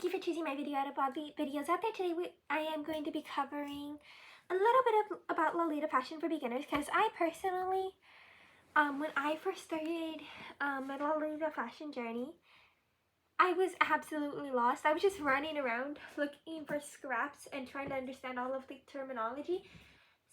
thank you for choosing my video out of all the videos out there. Today I am going to be covering a little bit about Lolita fashion for beginners, because I personally, when I first started my Lolita fashion journey, I was absolutely lost. I was just running around looking for scraps and trying to understand all of the terminology.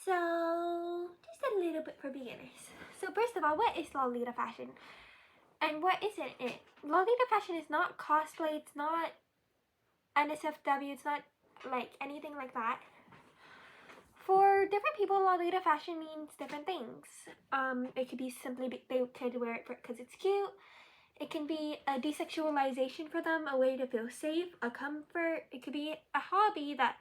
So just a little bit for beginners. So first of all, what is Lolita fashion? And what isn't it? Lolita fashion is not cosplay, it's not NSFW, it's not like anything like that. For different people, Lolita fashion means different things. It could be simply they could wear it because it's cute. It can be a desexualization for them, a way to feel safe, a comfort. It could be a hobby that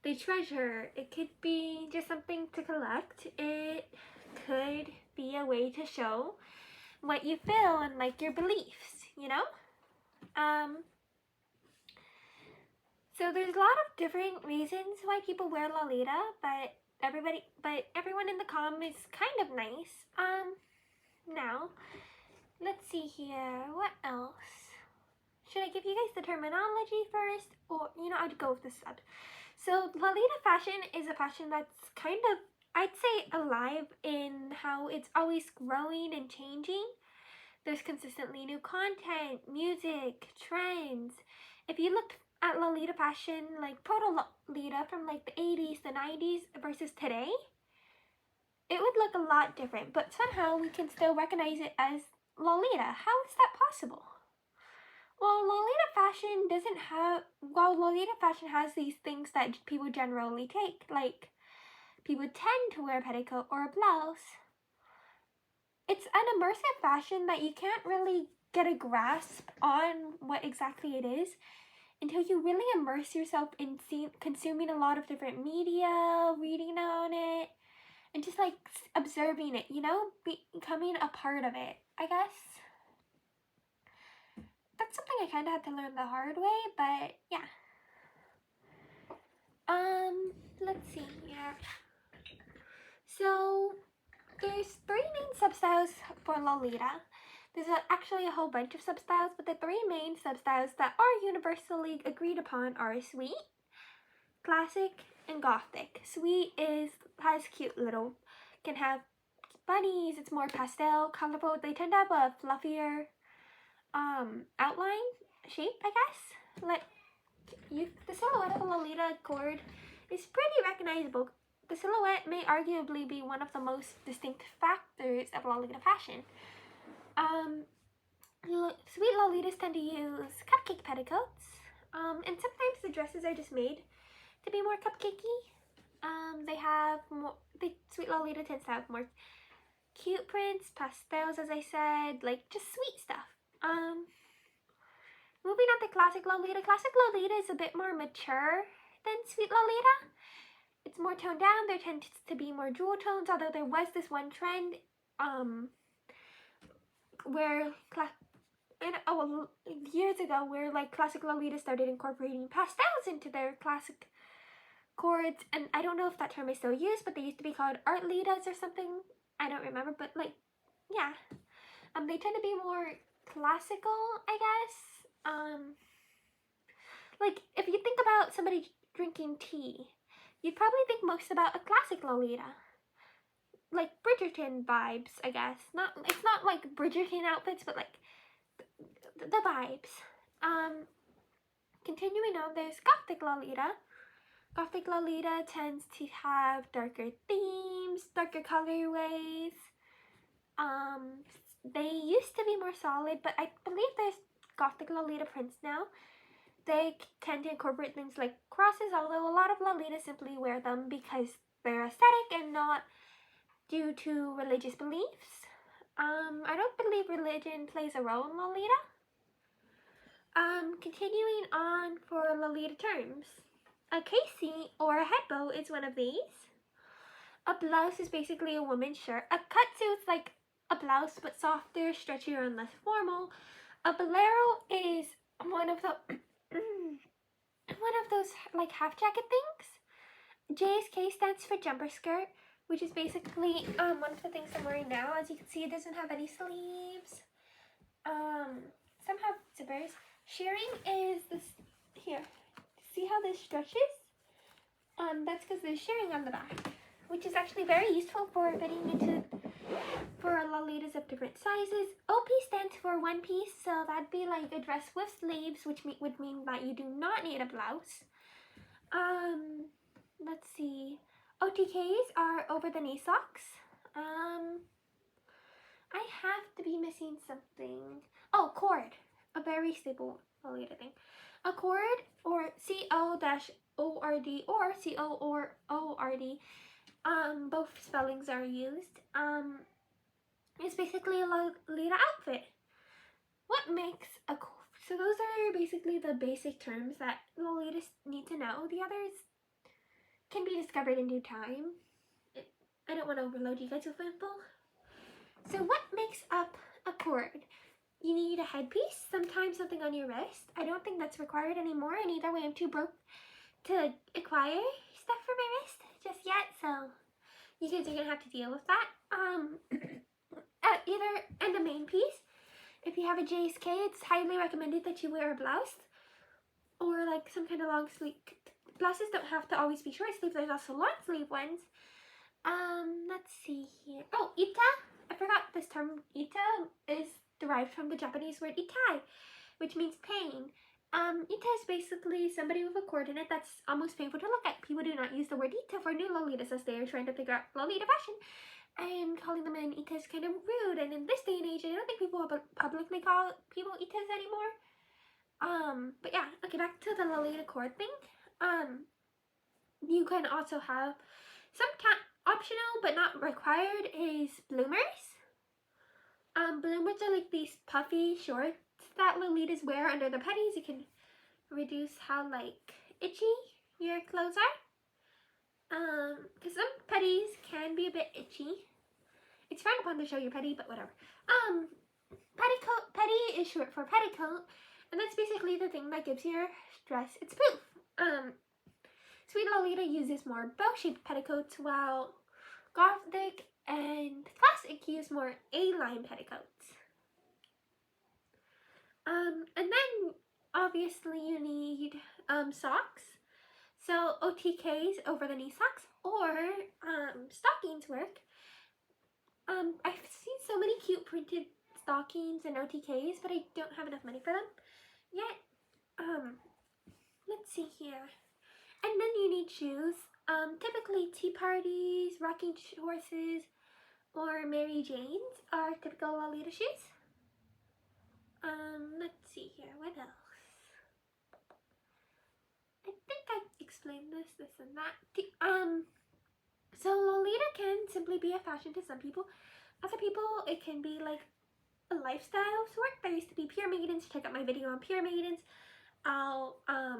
they treasure. It could be just something to collect. It could be a way to show what you feel and like your beliefs, you know? So there's a lot of different reasons why people wear Lolita, but everyone in the com is kind of nice. Now, let's see here, what else? Should I give you guys the terminology first? Or, I'd go with the sub. So Lolita fashion is a fashion that's kind of, I'd say, alive in how it's always growing and changing. There's consistently new content, music, trends. If you looked at Lolita fashion, like proto Lolita from like the 80s, the 90s versus today, it would look a lot different, but somehow we can still recognize it as Lolita. How is that possible? Well, Lolita fashion has these things that people generally take, like people tend to wear a petticoat or a blouse. It's an immersive fashion that you can't really get a grasp on what exactly it is until you really immerse yourself in consuming a lot of different media, reading on it, and just like observing it, becoming a part of it, I guess. That's something I kind of had to learn the hard way, but yeah. Let's see here. So there's 3 main substyles for Lolita. There's actually a whole bunch of substyles, but the 3 main substyles that are universally agreed upon are sweet, classic, and gothic. Sweet has cute little, can have bunnies, it's more pastel, colorful. They tend to have a fluffier outline, shape, I guess. The silhouette of a Lolita cord is pretty recognizable. The silhouette may arguably be one of the most distinct factors of Lolita fashion. Sweet Lolitas tend to use cupcake petticoats, and sometimes the dresses are just made to be more cupcakey. Sweet Lolita tends to have more cute prints, pastels, as I said, like just sweet stuff. Moving on to classic Lolita. Classic Lolita is a bit more mature than Sweet Lolita. It's more toned down. There tends to be more jewel tones, although there was this one trend years ago where like classic Lolita started incorporating pastels into their classic cords, and I don't know if that term is still used, but they used to be called art litas or something. I don't remember, but like, yeah. They tend to be more classical, I guess. Like if you think about somebody drinking tea, you'd probably think most about a classic Lolita. Like Bridgerton vibes, I guess. It's not like Bridgerton outfits, but like the vibes. Continuing on, there's Gothic Lolita. Gothic Lolita tends to have darker themes, darker colorways. They used to be more solid, but I believe there's Gothic Lolita prints now. They tend to incorporate things like crosses, although a lot of Lolitas simply wear them because they're aesthetic and not due to religious beliefs. I don't believe religion plays a role in Lolita. Continuing on for Lolita terms. A casey or a head bow is one of these. A blouse is basically a woman's shirt. A cutsuit's like a blouse but softer, stretchier, and less formal. A bolero is one of those like half jacket things. JSK stands for jumper skirt, which is basically one of the things I'm wearing now. As you can see, it doesn't have any sleeves. Some have zippers. Shearing is this here, see how this stretches? That's because there's shirring on the back, which is actually very useful for fitting into for Lolitas of different sizes. OP stands for one piece, so that'd be like a dress with sleeves, which would mean that you do not need a blouse. Let's see. OTKs are over the knee socks. I have to be missing something. Oh, cord. A very stable Lolita thing. A cord, or C-O-O-R-D or C-O-O-R-D. Both spellings are used. It's basically a Lolita outfit. What makes a so those are basically the basic terms that Lolitas need to know. The others can be discovered in due time. I don't want to overload you guys with info. So what makes up a cord? You need a headpiece, sometimes something on your wrist. I don't think that's required anymore, and either way I'm too broke to acquire stuff for my wrist just yet, so you guys are gonna have to deal with that. And a main piece. If you have a JSK, it's highly recommended that you wear a blouse or like some kind of long sleeve. Blouses don't have to always be short sleeve. There's also long sleeve ones. Let's see here. Oh, ita. I forgot this term. Ita is derived from the Japanese word itai, which means pain. Ita is basically somebody with a cord in it that's almost painful to look at. People do not use the word ita for new Lolitas as they are trying to figure out Lolita fashion. And calling them an ita is kind of rude. And in this day and age, I don't think people publicly call people itas anymore. But yeah, okay, back to the Lolita cord thing. You can also have some optional but not required is bloomers. Bloomers are like these puffy shorts that Lolitas wear under their petties. You can reduce how like itchy your clothes are. Because some petties can be a bit itchy. It's frowned upon to show your petty, but whatever. Petticoat, petty is short for petticoat, and that's basically the thing that gives your dress its poof. Sweet Lolita uses more bow-shaped petticoats, while Gothic and Classic use more A-line petticoats. And then obviously you need socks. So OTKs, over the knee socks, or stockings work. I've seen so many cute printed stockings and OTKs, but I don't have enough money for them yet. Let's see here. And then you need shoes. Typically tea parties, rocking horses, or Mary Janes are typical Lolita shoes. Let's see here. What else? I think I explained this and that. So Lolita can simply be a fashion to some people. Other people, it can be like a lifestyle sort. There used to be pure maidens. Check out my video on pure maidens. I'll try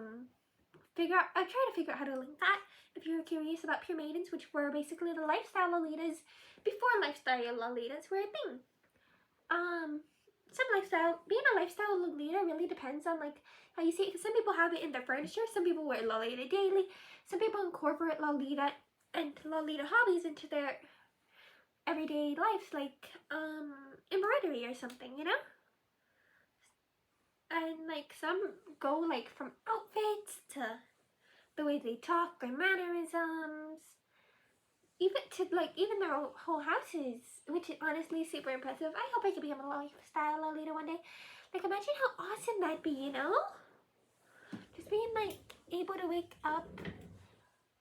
to figure out how to link that if you're curious about pure maidens, which were basically the lifestyle Lolitas before lifestyle Lolitas were a thing. Being a lifestyle Lolita really depends on like how you see it, because some people have it in their furniture, some people wear Lolita daily, some people incorporate Lolita and Lolita hobbies into their everyday lives, like embroidery or something, you know? And like some go like from outfits to the way they talk, their mannerisms, even their whole houses, which is honestly super impressive. I hope I can become a lifestyle Lolita one day. Like, imagine how awesome that'd be, you know? Just being like able to wake up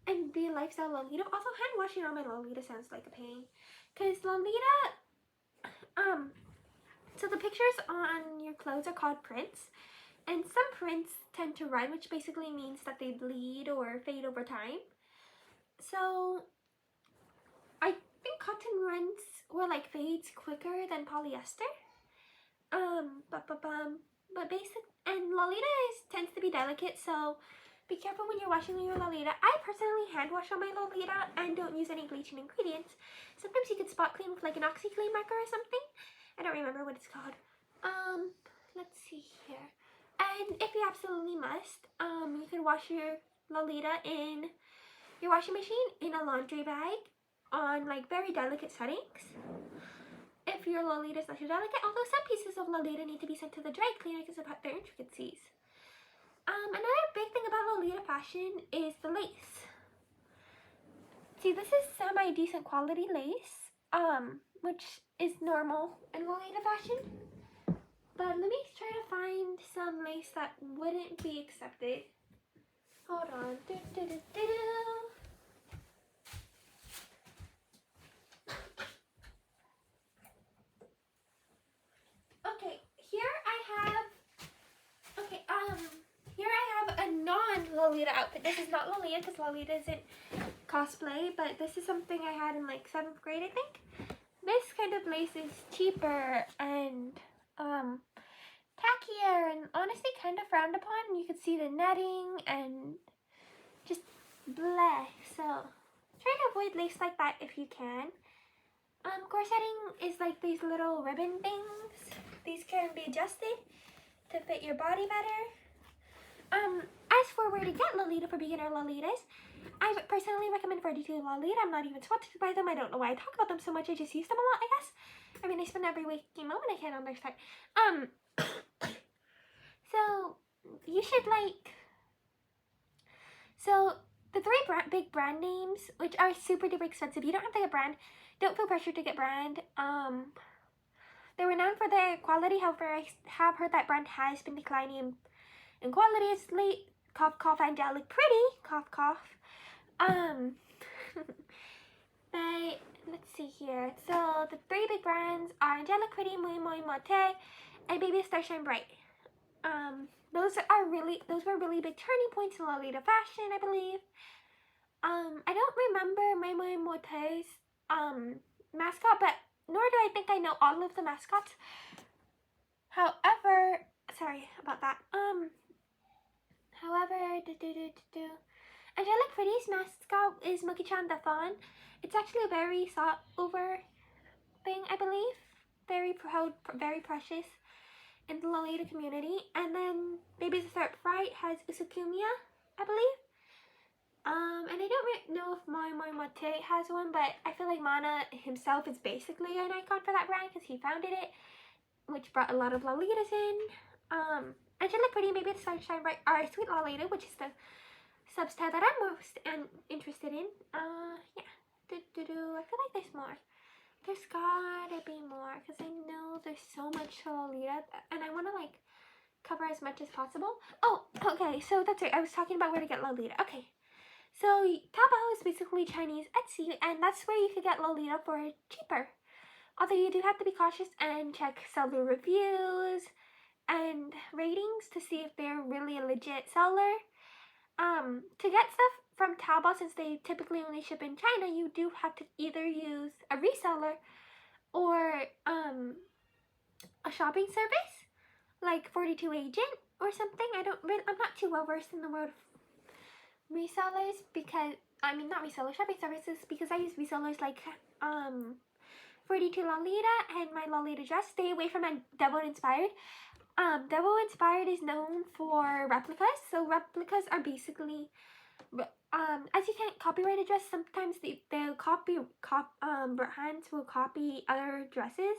and be a lifestyle Lolita. Also, hand washing on my Lolita sounds like a pain, because Lolita, so the pictures on your clothes are called prints, and some prints tend to run, which basically means that they bleed or fade over time. So I think cotton runs or like fades quicker than polyester. And Lolita tends to be delicate, so be careful when you're washing your Lolita. I personally hand wash on my Lolita and don't use any bleaching ingredients. Sometimes you can spot clean with like an OxyClean marker or something. I don't remember what it's called. Let's see here. And if you absolutely must, you can wash your Lolita in your washing machine in a laundry bag on like very delicate settings. If your Lolita is not too delicate, although some pieces of Lolita need to be sent to the dry cleaner because of their intricacies. Another big thing about Lolita fashion is the lace. See, this is semi-decent quality lace, which is normal in Lolita fashion. But let me try to find some lace that wouldn't be accepted. Hold on. Okay, here I have a non-Lolita outfit. This is not Lolita because Lolita isn't cosplay, but this is something I had in like 7th grade, I think. This kind of lace is cheaper and tackier and honestly kind of frowned upon. You can see the netting and just bleh. So try to avoid lace like that if you can. Corsetting is like these little ribbon things. These can be adjusted to fit your body better. As for where to get Lolita for beginner Lolitas, I personally recommend 42 Lolita. I'm not even sponsored by them. I don't know why I talk about them so much. I just use them a lot, I guess. I mean, I spend every waking moment I can on their site. So you should so the 3 big brand names, which are super duper expensive. You don't have to get brand. Don't feel pressured to get brand. They're renowned for their quality. However, I have heard that brand has been declining in quality. It's late. Cough, cough, angelic, pretty. Cough, cough. But let's see here. So the 3 big brands are Angelic, Pretty, Muy Muy Mote, and Baby Star Shine Bright. Those were really big turning points in Lolita fashion, I believe. I don't remember Muy Muy Mote's mascot, but nor do I think I know all of the mascots. However, sorry about that. Angelic Pretty's mascot is Moki-chan the fawn. It's actually a very sought over thing, I believe. Very proud, very precious in the Lolita community. And then Baby Star Bright has Usukumiya, I believe. And I don't know if Moi Moi Mote has one, but I feel like Mana himself is basically an icon for that brand because he founded it, which brought a lot of Lolitas in. Angelic Pretty and Baby Sunshine Bright are Sweet Lolita, which is the sub-style that I'm most interested in. Yeah. I feel like there's more. There's gotta be more because I know there's so much Lolita and I want to like cover as much as possible. Oh, okay, so that's right. I was talking about where to get Lolita. Okay. So Taobao is basically Chinese Etsy, and that's where you could get Lolita for cheaper. Although you do have to be cautious and check seller reviews and ratings to see if they're really a legit seller. To get stuff from Taobao, since they typically only ship in China, you do have to either use a reseller or a shopping service like 42 Agent or something. I'm not too well versed in the world of resellers because not resellers, shopping services, because I use resellers like 42 Lolita and my Lolita dress. Stay away from my Devil Inspired. Devil Inspired is known for replicas. So replicas are basically as you can't copyright a dress, sometimes the brands will copy other dresses.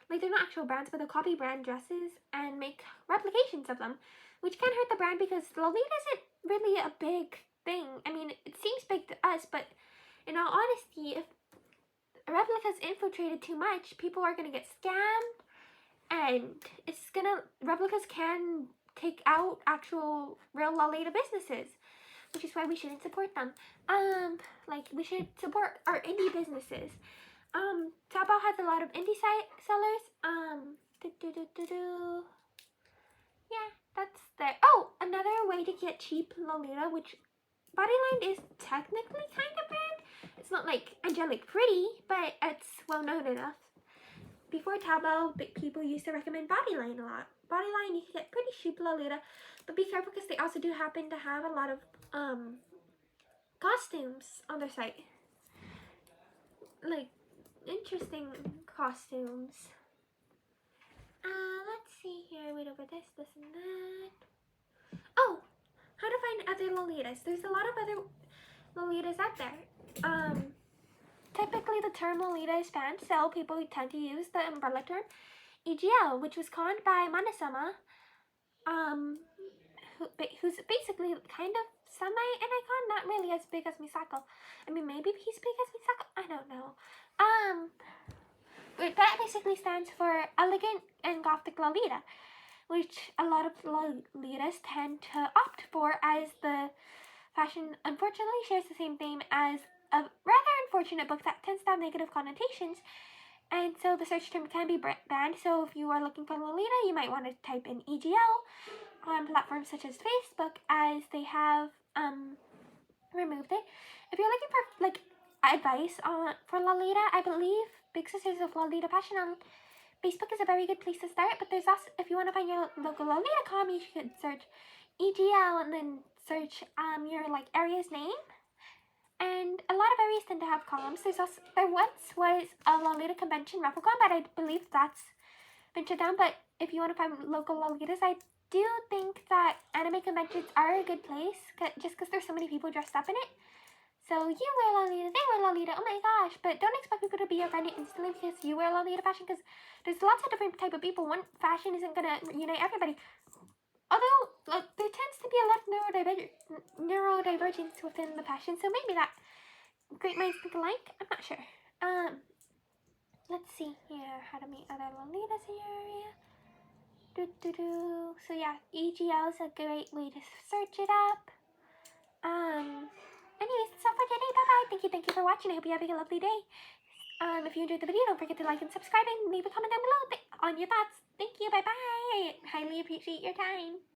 Like they're not actual brands, but they'll copy brand dresses and make replications of them, which can hurt the brand because Lolita isn't really a big thing. I mean, it seems big to us, but in all honesty, if replicas infiltrated too much, people are gonna get scammed, and replicas can take out actual real Lolita businesses, which is why we shouldn't support them. We should support our indie businesses. Taobao has a lot of indie sellers. Yeah, that's there. Oh, another way to get cheap Lolita, which Bodyline is technically kind of brand. It's not like Angelic Pretty, but it's well known enough. Before Taobao, people used to recommend Bodyline a lot. Bodyline, you can get pretty cheap Lolita, but be careful because they also do happen to have a lot of costumes on their site. Like, interesting costumes. Let's see here. Wait over this and that. Oh, how to find other Lolitas. There's a lot of other Lolitas out there. Typically the term Lolita is banned, so people tend to use the umbrella term EGL, which was coined by Manasama, who kind of an icon, not really as big as Misako. I mean, maybe he's big as Misako. I don't know. But that basically stands for Elegant and Gothic Lolita, which a lot of Lolitas tend to opt for, as the fashion unfortunately shares the same name as a rather unfortunate book that tends to have negative connotations, and so the search term can be banned. So if you are looking for Lolita, you might want to type in EGL on platforms such as Facebook, as they have removed it. If you're looking for like advice for Lolita, I believe Big Sisters of Lolita Fashion on Facebook is a very good place to start. But there's also, if you want to find your local Lolita com, you should search EGL and then search your like area's name. And a lot of areas tend to have columns. There once was a Lolita convention replica, but I believe that's been shut down. But if you want to find local Lolitas, I do think that anime conventions are a good place, just because there's so many people dressed up in it. So you wear Lolita, they wear Lolita, oh my gosh. But don't expect people to be your friend instantly because you wear Lolita fashion, because there's lots of different type of people. One fashion isn't going to unite everybody. Although, like, there tends to be a lot of neurodivergence within the fashion, so maybe that great minds think alike. I'm not sure. Let's see here how to meet other Lolitas in your area. So yeah, EGL is a great way to search it up. Anyways, that's all for today. Bye bye. Thank you for watching. I hope you're having a lovely day. If you enjoyed the video, don't forget to like and subscribe and leave a comment down below on your thoughts. Thank you. Bye bye. I highly appreciate your time.